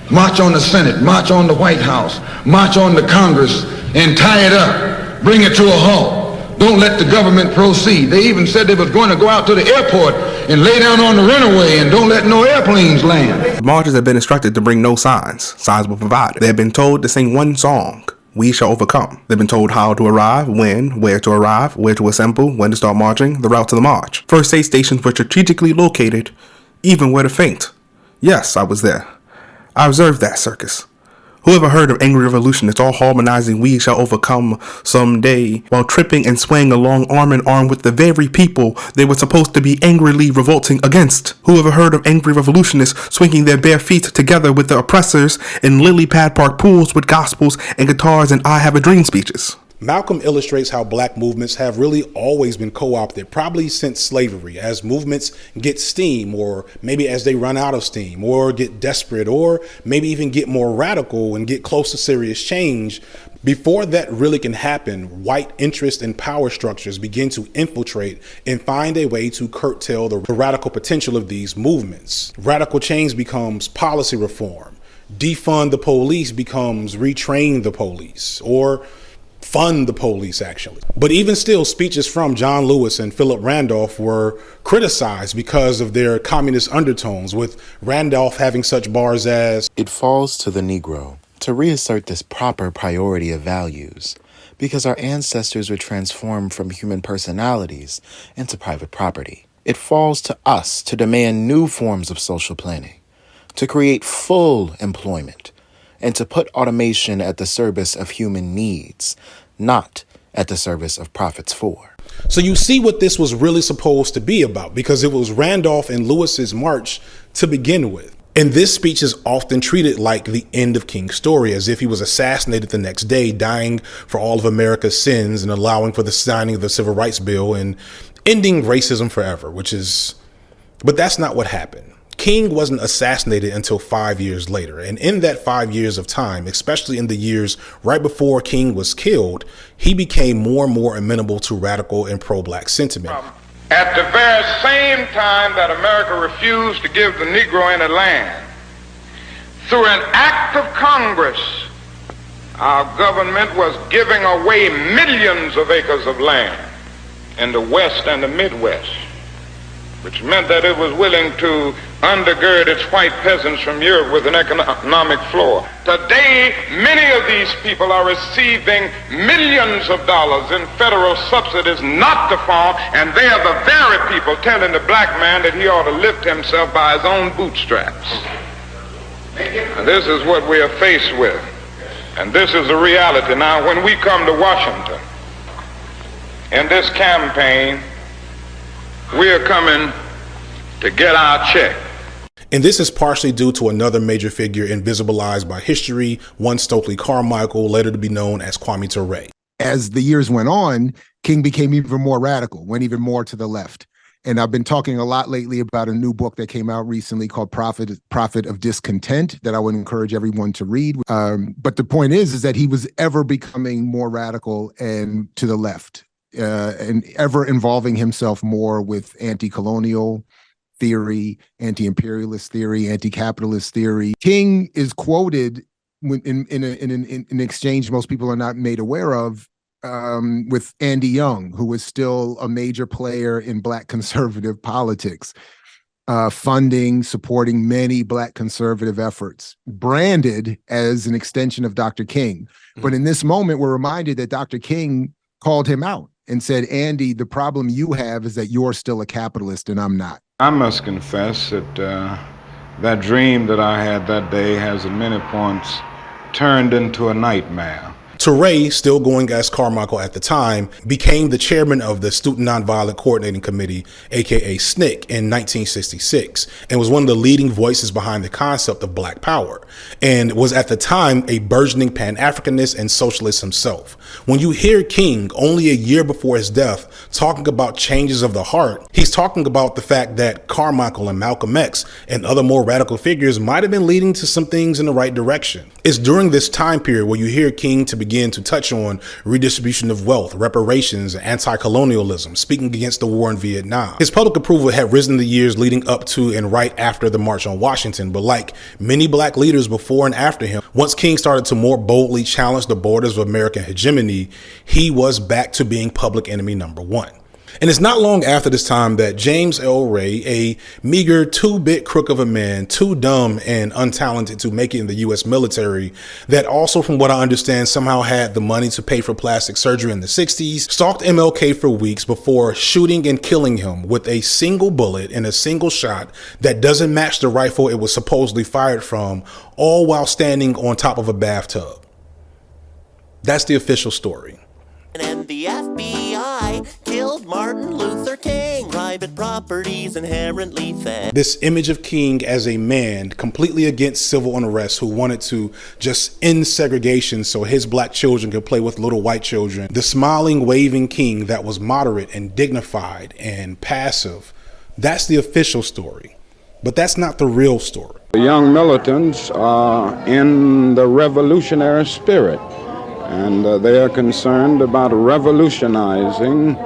march on the Senate, march on the White House, march on the Congress, and tie it up, bring it to a halt. Don't let the government proceed. They even said they was going to go out to the airport and lay down on the runway and don't let no airplanes land. Marchers have been instructed to bring no signs. Signs were provided. They have been told to sing one song, "We Shall Overcome." They've been told how to arrive, when, where to arrive, where to assemble, when to start marching, the route to the march. First aid stations were strategically located, even where to faint. Yes, I was there. I observed that circus. Whoever heard of angry revolutionists all harmonizing "We shall overcome" someday while tripping and swaying along arm in arm with the very people they were supposed to be angrily revolting against? Whoever heard of angry revolutionists swinging their bare feet together with the oppressors in lily pad park pools with gospels and guitars and "I Have a Dream" speeches? Malcolm illustrates how black movements have really always been co-opted, probably since slavery, as movements get steam, or maybe as they run out of steam, or get desperate, or maybe even get more radical and get close to serious change. Before that really can happen, white interest and power structures begin to infiltrate and find a way to curtail the radical potential of these movements. Radical change becomes policy reform. Defund the police becomes retrain the police, or fund the police, actually. But even still, speeches from John Lewis and Philip Randolph were criticized because of their communist undertones, with Randolph having such bars as, "It falls to the Negro to reassert this proper priority of values, because our ancestors were transformed from human personalities into private property. It falls to us to demand new forms of social planning, to create full employment, and to put automation at the service of human needs, not at the service of profits for." So you see what this was really supposed to be about, because it was Randolph and Lewis's march to begin with. And this speech is often treated like the end of King's story, as if he was assassinated the next day, dying for all of America's sins and allowing for the signing of the Civil Rights Bill and ending racism forever, but that's not what happened. King wasn't assassinated until 5 years later. And in that 5 years of time, especially in the years right before King was killed, he became more and more amenable to radical and pro-black sentiment. At the very same time that America refused to give the Negro any land, through an act of Congress, our government was giving away millions of acres of land in the West and the Midwest, which meant that it was willing to undergird its white peasants from Europe with an economic floor. Today, many of these people are receiving millions of dollars in federal subsidies not to farm, and they are the very people telling the black man that he ought to lift himself by his own bootstraps. And this is what we are faced with, and this is the reality. Now, when we come to Washington in this campaign, we are coming to get our check. And this is partially due to another major figure invisibilized by history, one Stokely Carmichael, later to be known as Kwame Ture. As the years went on, King became even more radical, went even more to the left. And I've been talking a lot lately about a new book that came out recently called Prophet of Discontent that I would encourage everyone to read. But the point is that he was ever becoming more radical and to the left, and ever involving himself more with anti-colonial theory, anti-imperialist theory, anti-capitalist theory. King is quoted in an exchange most people are not made aware of with Andy Young, who was still a major player in Black conservative politics, funding, supporting many Black conservative efforts, branded as an extension of Dr. King. But in this moment, we're reminded that Dr. King called him out and said, Andy, the problem you have is that you're still a capitalist and I'm not. I must confess that that dream that I had that day has at many points turned into a nightmare. Ture, still going as Carmichael at the time, became the chairman of the Student Nonviolent Coordinating Committee, aka SNCC, in 1966, and was one of the leading voices behind the concept of Black Power, and was at the time a burgeoning Pan-Africanist and socialist himself. When you hear King, only a year before his death, talking about changes of the heart, he's talking about the fact that Carmichael and Malcolm X and other more radical figures might have been leading to some things in the right direction. It's during this time period where you hear King to begin to touch on redistribution of wealth, reparations, and anti-colonialism, speaking against the war in Vietnam. His public approval had risen in the years leading up to and right after the March on Washington, but like many Black leaders before and after him, once King started to more boldly challenge the borders of American hegemony, he was back to being public enemy number one. And it's not long after this time that James L. Ray, a meager 2-bit crook of a man, too dumb and untalented to make it in the U.S. military, that also, from what I understand, somehow had the money to pay for plastic surgery in the 60s, stalked MLK for weeks before shooting and killing him with a single bullet in a single shot that doesn't match the rifle it was supposedly fired from, all while standing on top of a bathtub. That's the official story. And the FBI killed Martin Luther King. Private property's inherently theft. This image of King as a man completely against civil unrest who wanted to just end segregation so his Black children could play with little white children. The smiling, waving King that was moderate and dignified and passive. That's the official story. But that's not the real story. The young militants are in the revolutionary spirit, and they are concerned about revolutionizing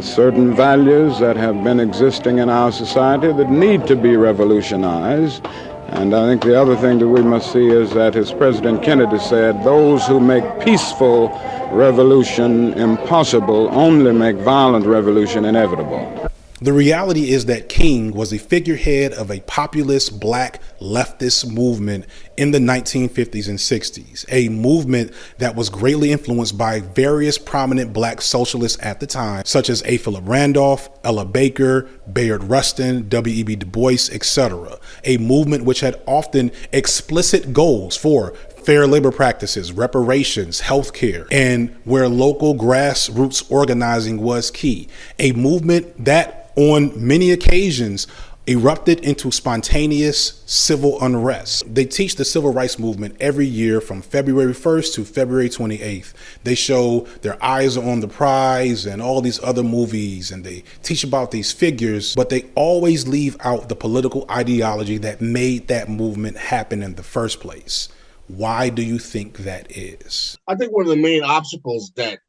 certain values that have been existing in our society that need to be revolutionized. And I think the other thing that we must see is that, as President Kennedy said, those who make peaceful revolution impossible only make violent revolution inevitable. The reality is that King was a figurehead of a populist Black leftist movement in the 1950s and 60s, a movement that was greatly influenced by various prominent Black socialists at the time, such as A. Philip Randolph, Ella Baker, Bayard Rustin, W.E.B. Du Bois, etc. A movement which had often explicit goals for fair labor practices, reparations, healthcare, and where local grassroots organizing was key. A movement that on many occasions erupted into spontaneous civil unrest. They teach the civil rights movement every year from February 1st to February 28th. They show Their Eyes Are on the Prize and all these other movies, and they teach about these figures, but they always leave out the political ideology that made that movement happen in the first place. Why do you think that is? I think one of the main obstacles that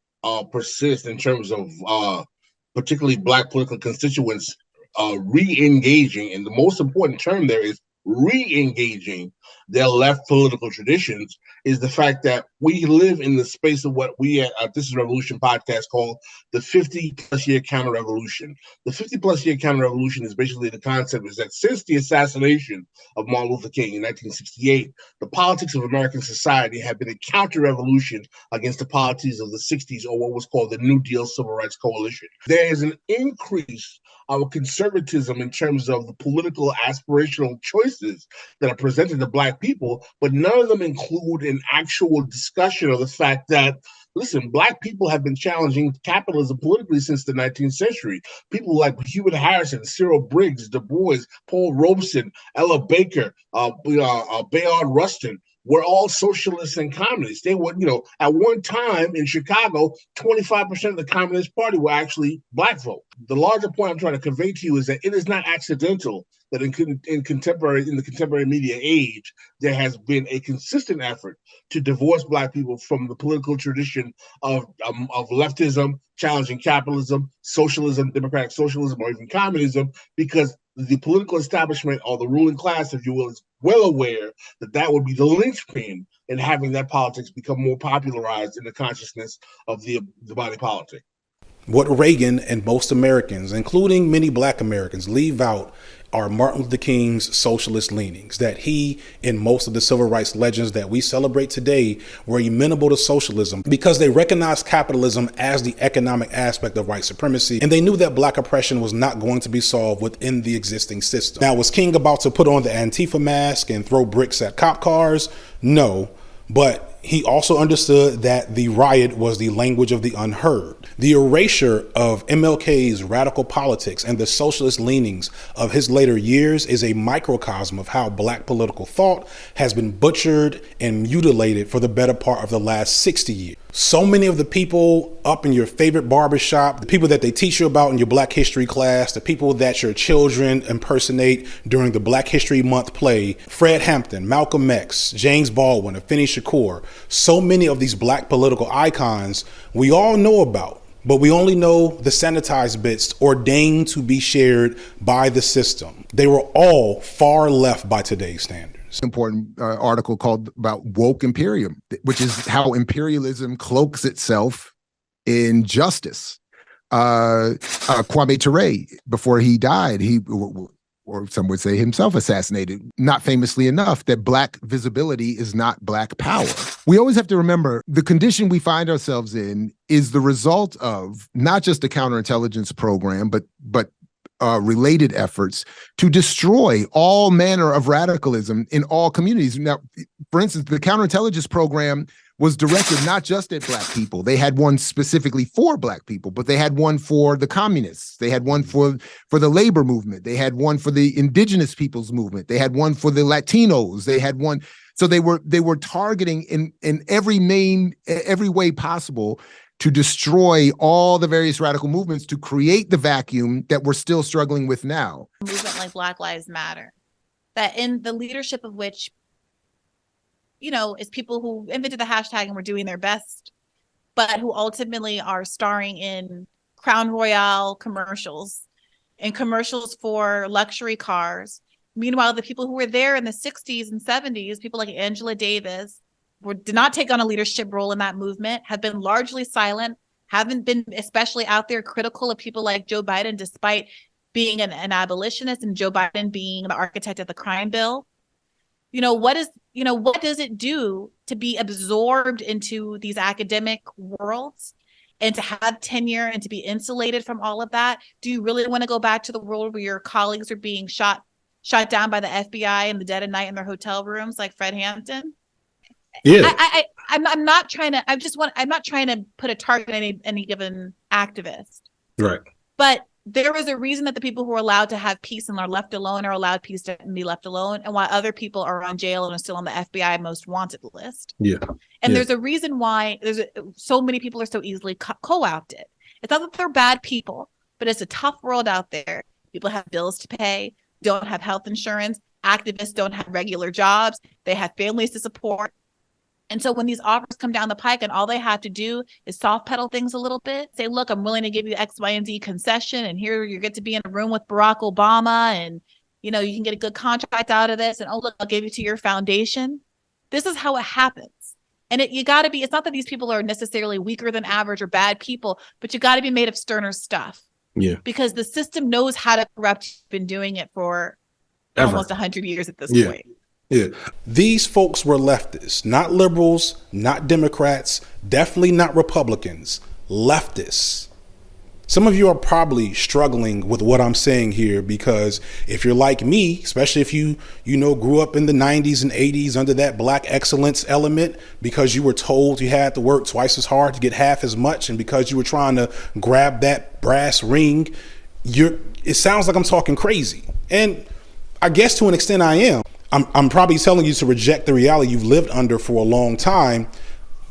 persist in terms of particularly Black political constituents re-engaging, and the most important term there is re-engaging their left political traditions, is the fact that we live in the space of what we at This is Revolution podcast call the 50-plus year counter-revolution. The 50-plus year counter-revolution is basically the concept is that since the assassination of Martin Luther King in 1968, the politics of American society have been a counter-revolution against the policies of the 60s, or what was called the New Deal Civil Rights Coalition. There is an increase of conservatism in terms of the political aspirational choices that are presented to Black people, but none of them include an actual discussion of the fact that, listen, Black people have been challenging capitalism politically since the 19th century. People like Hewitt Harrison, Cyril Briggs, Du Bois, Paul Robeson, Ella Baker, Bayard Rustin, were all socialists and communists. They were, at one time in Chicago, 25% of the Communist Party were actually Black folk. The larger point I'm trying to convey to you is that it is not accidental that in the contemporary media age, there has been a consistent effort to divorce Black people from the political tradition of leftism, challenging capitalism, socialism, democratic socialism, or even communism, because the political establishment, or the ruling class, if you will, is well aware that that would be the linchpin in having that politics become more popularized in the consciousness of the body politic. What Reagan and most Americans, including many Black Americans, leave out are Martin Luther King's socialist leanings, that he and most of the civil rights legends that we celebrate today were amenable to socialism because they recognized capitalism as the economic aspect of white supremacy, and they knew that Black oppression was not going to be solved within the existing system. Now, was King about to put on the Antifa mask and throw bricks at cop cars? No, but he also understood that the riot was the language of the unheard. The erasure of MLK's radical politics and the socialist leanings of his later years is a microcosm of how Black political thought has been butchered and mutilated for the better part of the last 60 years. So many of the people up in your favorite barbershop, the people that they teach you about in your Black history class, the people that your children impersonate during the Black History Month play, Fred Hampton, Malcolm X, James Baldwin, Afeni Shakur, so many of these Black political icons we all know about, but we only know the sanitized bits ordained to be shared by the system. They were all far left by today's standards. Important article called about woke imperium, which is how imperialism cloaks itself in justice. Kwame Ture, before he died, or some would say himself assassinated, not famously enough, that Black visibility is not Black power. We always have to remember the condition we find ourselves in is the result of not just a counterintelligence program, but related efforts to destroy all manner of radicalism in all communities. Now, for instance, the counterintelligence program was directed not just at Black people. They had one specifically for Black people, but they had one for the communists. They had one for the labor movement. They had one for the indigenous peoples movement. They had one for the Latinos. They had one. So they were targeting in every way possible to destroy all the various radical movements to create the vacuum that we're still struggling with now. A movement like Black Lives Matter, that in the leadership of which, is people who invented the hashtag and were doing their best, but who ultimately are starring in Crown Royale commercials and commercials for luxury cars. Meanwhile, the people who were there in the 60s and 70s, people like Angela Davis, did not take on a leadership role in that movement, have been largely silent, haven't been especially out there critical of people like Joe Biden, despite being an abolitionist and Joe Biden being the architect of the crime bill. What does it do to be absorbed into these academic worlds and to have tenure and to be insulated from all of that? Do you really want to go back to the world where your colleagues are being shot down by the FBI in the dead of night in their hotel rooms like Fred Hampton? Yeah. I'm not trying to put a target on any given activist. Right. But there is a reason that the people who are allowed to have peace and are left alone are allowed peace to be left alone, and why other people are on jail and are still on the FBI most wanted list. Yeah. And there's a reason why so many people are so easily co-opted. It's not that they're bad people, but it's a tough world out there. People have bills to pay, don't have health insurance. Activists don't have regular jobs. They have families to support. And so when these offers come down the pike and all they have to do is soft pedal things a little bit, say, look, I'm willing to give you X, Y, and Z concession. And here you get to be in a room with Barack Obama and, you know, you can get a good contract out of this, and oh, look, I'll give you to your foundation. This is how it happens. And you got to be, it's not that these people are necessarily weaker than average or bad people, but you got to be made of sterner stuff. Yeah. Because the system knows how to corrupt. Been doing it for almost 100 years at this point. Yeah. These folks were leftists, not liberals, not Democrats, definitely not Republicans, leftists. Some of you are probably struggling with what I'm saying here, because if you're like me, especially if you grew up in the 90s and 80s under that black excellence element, because you were told you had to work twice as hard to get half as much, and because you were trying to grab that brass ring, it sounds like I'm talking crazy. And I guess to an extent I am. I'm probably telling you to reject the reality you've lived under for a long time,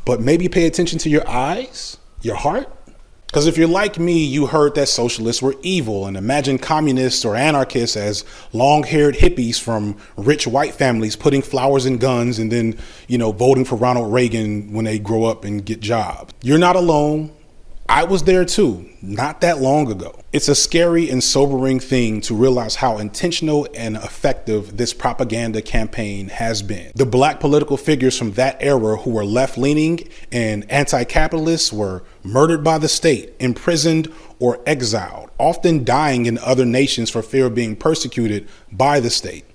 but maybe pay attention to your eyes, your heart. Because if you're like me, you heard that socialists were evil and imagined communists or anarchists as long-haired hippies from rich white families putting flowers in guns and then, voting for Ronald Reagan when they grow up and get jobs. You're not alone. I was there too, not that long ago. It's a scary and sobering thing to realize how intentional and effective this propaganda campaign has been. The black political figures from that era who were left-leaning and anti-capitalists were murdered by the state, imprisoned, or exiled, often dying in other nations for fear of being persecuted by the state.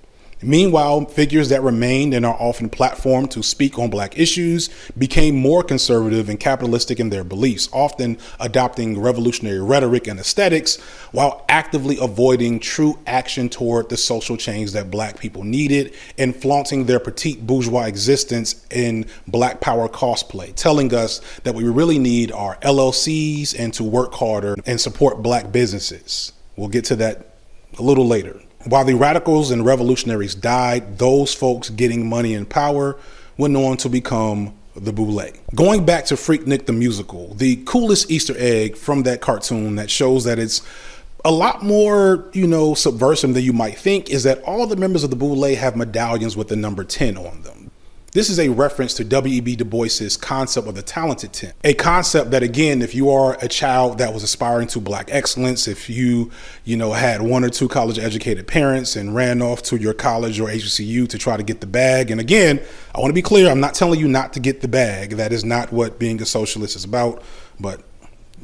Meanwhile, figures that remained and are often platformed to speak on black issues became more conservative and capitalistic in their beliefs, often adopting revolutionary rhetoric and aesthetics while actively avoiding true action toward the social change that black people needed and flaunting their petite bourgeois existence in black power cosplay, telling us that what we really need are LLCs and to work harder and support black businesses. We'll get to that a little later. While the radicals and revolutionaries died, those folks getting money and power went on to become the Boule. Going back to Freaknik the musical, the coolest Easter egg from that cartoon that shows that it's a lot more, subversive than you might think is that all the members of the Boule have medallions with the number 10 on them. This is a reference to W.E.B. Du Bois's concept of the talented 10, a concept that, again, if you are a child that was aspiring to black excellence, if you, had one or two college educated parents and ran off to your college or HBCU to try to get the bag. And again, I want to be clear, I'm not telling you not to get the bag. That is not what being a socialist is about, but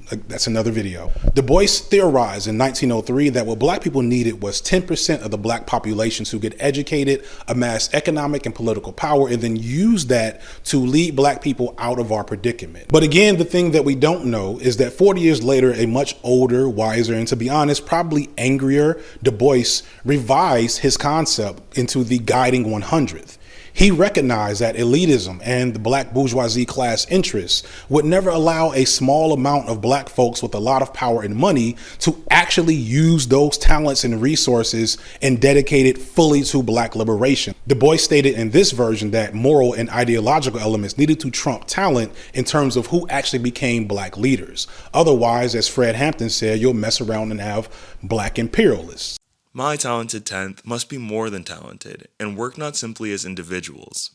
that's another video. Du Bois theorized in 1903 that what black people needed was 10% of the black population to get educated, amass economic and political power, and then use that to lead black people out of our predicament. But again, the thing that we don't know is that 40 years later, a much older, wiser, and to be honest, probably angrier Du Bois revised his concept into the guiding 100th. He recognized that elitism and the black bourgeoisie class interests would never allow a small amount of black folks with a lot of power and money to actually use those talents and resources and dedicate it fully to black liberation. Du Bois stated in this version that moral and ideological elements needed to trump talent in terms of who actually became black leaders. Otherwise, as Fred Hampton said, you'll mess around and have black imperialists. My talented 10th must be more than talented and work not simply as individuals.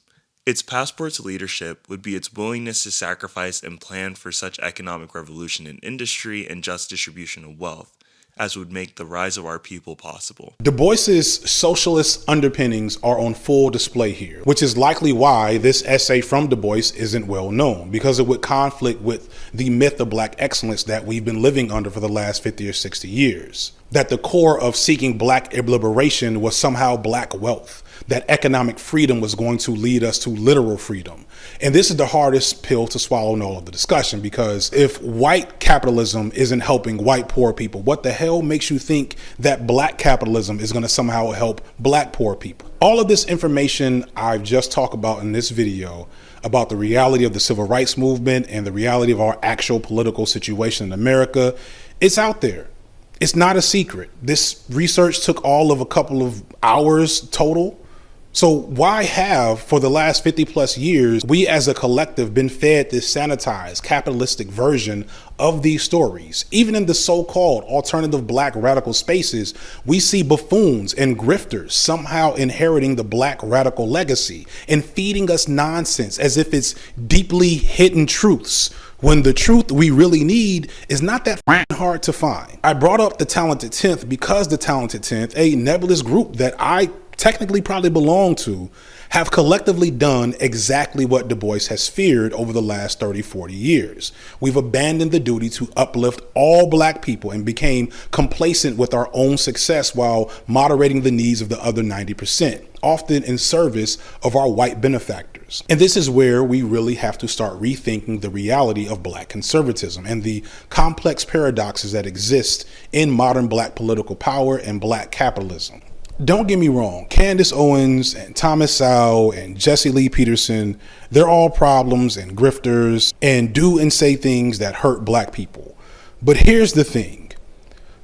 Its passport to leadership would be its willingness to sacrifice and plan for such economic revolution in industry and just distribution of wealth as would make the rise of our people possible. Du Bois's socialist underpinnings are on full display here, which is likely why this essay from Du Bois isn't well known, because it would conflict with the myth of black excellence that we've been living under for the last 50 or 60 years. That the core of seeking black liberation was somehow black wealth, that economic freedom was going to lead us to literal freedom. And this is the hardest pill to swallow in all of the discussion, because if white capitalism isn't helping white poor people, what the hell makes you think that black capitalism is going to somehow help black poor people? All of this information I've just talked about in this video about the reality of the civil rights movement and the reality of our actual political situation in America, it's out there. It's not a secret. This research took all of a couple of hours total. So why have, for the last 50 plus years, we as a collective been fed this sanitized capitalistic version of these stories? Even in the so-called alternative black radical spaces, we see buffoons and grifters somehow inheriting the black radical legacy and feeding us nonsense as if it's deeply hidden truths, when the truth we really need is not that hard to find. I brought up the Talented 10th because the Talented 10th, a nebulous group that I technically probably belong to, have collectively done exactly what Du Bois has feared over the last 30, 40 years. We've abandoned the duty to uplift all black people and became complacent with our own success while moderating the needs of the other 90%, often in service of our white benefactors. And this is where we really have to start rethinking the reality of black conservatism and the complex paradoxes that exist in modern black political power and black capitalism. Don't get me wrong, Candace Owens and Thomas Sowell and Jesse Lee Peterson, they're all problems and grifters and do and say things that hurt black people. But here's the thing,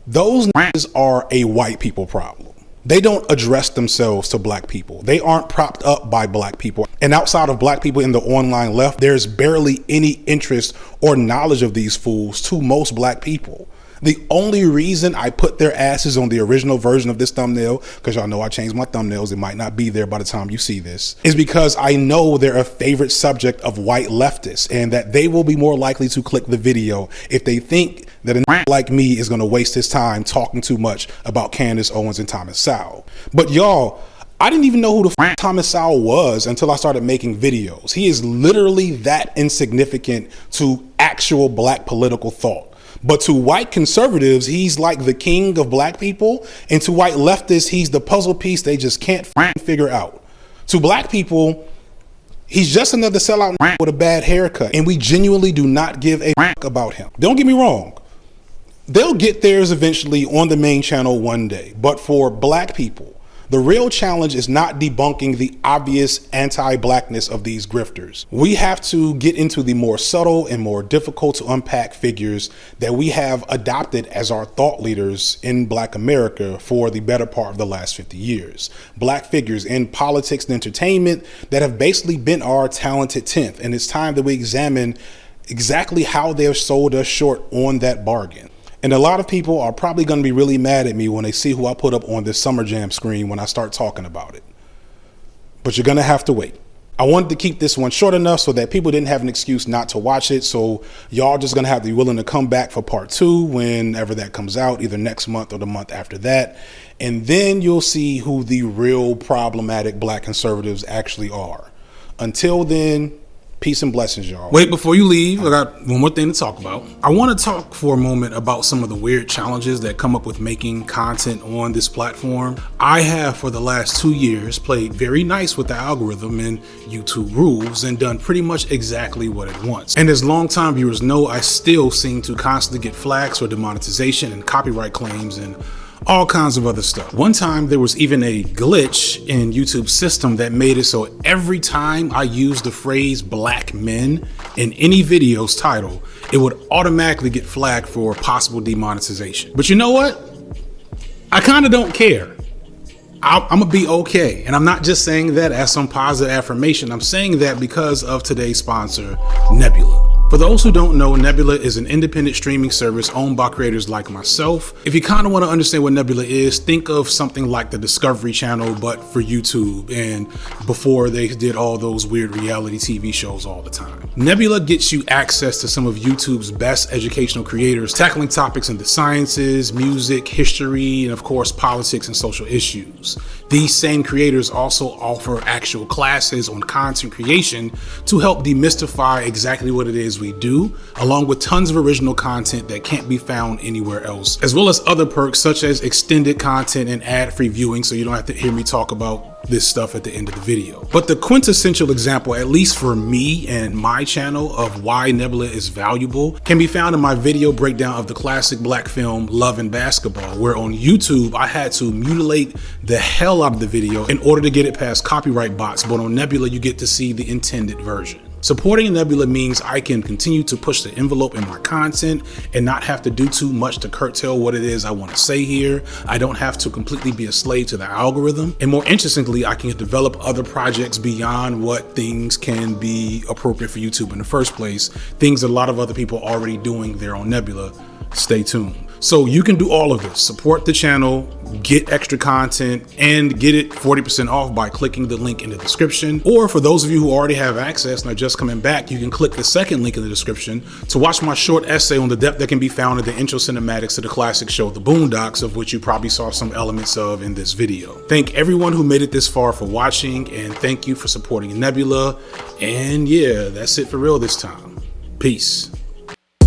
those niggas are a white people problem. They don't address themselves to black people. They aren't propped up by black people. And outside of black people in the online left, there's barely any interest or knowledge of these fools to most black people. The only reason I put their asses on the original version of this thumbnail, because y'all know I changed my thumbnails, it might not be there by the time you see this, is because I know they're a favorite subject of white leftists and that they will be more likely to click the video if they think that a like me is going to waste his time talking too much about Candace Owens and Thomas Sowell. But y'all, I didn't even know who the Thomas Sowell was until I started making videos. He is literally that insignificant to actual black political thought. But to white conservatives, he's like the king of black people. And to white leftists, he's the puzzle piece they just can't figure out. To black people, he's just another sellout with a bad haircut. And we genuinely do not give a about him. Don't get me wrong. They'll get theirs eventually on the main channel one day. But for black people, the real challenge is not debunking the obvious anti-blackness of these grifters. We have to get into the more subtle and more difficult to unpack figures that we have adopted as our thought leaders in Black America for the better part of the last 50 years. Black figures in politics and entertainment that have basically been our talented 10th. And it's time that we examine exactly how they have sold us short on that bargain. And a lot of people are probably going to be really mad at me when they see who I put up on this Summer Jam screen when I start talking about it. But you're going to have to wait. I wanted to keep this one short enough so that people didn't have an excuse not to watch it. So y'all just going to have to be willing to come back for part 2 whenever that comes out, either next month or the month after that. And then you'll see who the real problematic black conservatives actually are. Until then, peace and blessings, y'all. Wait, before you leave, I got one more thing to talk about. I want to talk for a moment about some of the weird challenges that come up with making content on this platform. I have, for the last 2 years, played very nice with the algorithm and YouTube rules and done pretty much exactly what it wants. And as longtime viewers know, I still seem to constantly get flags for demonetization and copyright claims and all kinds of other stuff. One time there was even a glitch in YouTube's system that made it so every time I used the phrase black men in any video's title, it would automatically get flagged for possible demonetization. But you know what? I kind of don't care. I'm gonna be okay. And I'm not just saying that as some positive affirmation. I'm saying that because of today's sponsor, Nebula. For those who don't know, Nebula is an independent streaming service owned by creators like myself. If you kind of want to understand what Nebula is, think of something like the Discovery Channel, but for YouTube, and before they did all those weird reality TV shows all the time. Nebula gets you access to some of YouTube's best educational creators, tackling topics in the sciences, music, history, and of course, politics and social issues. These same creators also offer actual classes on content creation to help demystify exactly what it is we do, along with tons of original content that can't be found anywhere else, as well as other perks such as extended content and ad-free viewing, so you don't have to hear me talk about this stuff at the end of the video. But the quintessential example, at least for me and my channel, of why Nebula is valuable can be found in my video breakdown of the classic black film Love and Basketball, where on YouTube I had to mutilate the hell out of the video in order to get it past copyright bots, but on Nebula you get to see the intended version. Supporting Nebula means I can continue to push the envelope in my content and not have to do too much to curtail what it is I want to say here. I don't have to completely be a slave to the algorithm. And more interestingly, I can develop other projects beyond what things can be appropriate for YouTube in the first place. Things a lot of other people are already doing there on Nebula. Stay tuned. So you can do all of this, support the channel, get extra content, and get it 40% off by clicking the link in the description. Or for those of you who already have access and are just coming back, you can click the second link in the description to watch my short essay on the depth that can be found in the intro cinematics to the classic show The Boondocks, of which you probably saw some elements of in this video. Thank everyone who made it this far for watching, and thank you for supporting Nebula. And yeah, that's it for real this time. Peace.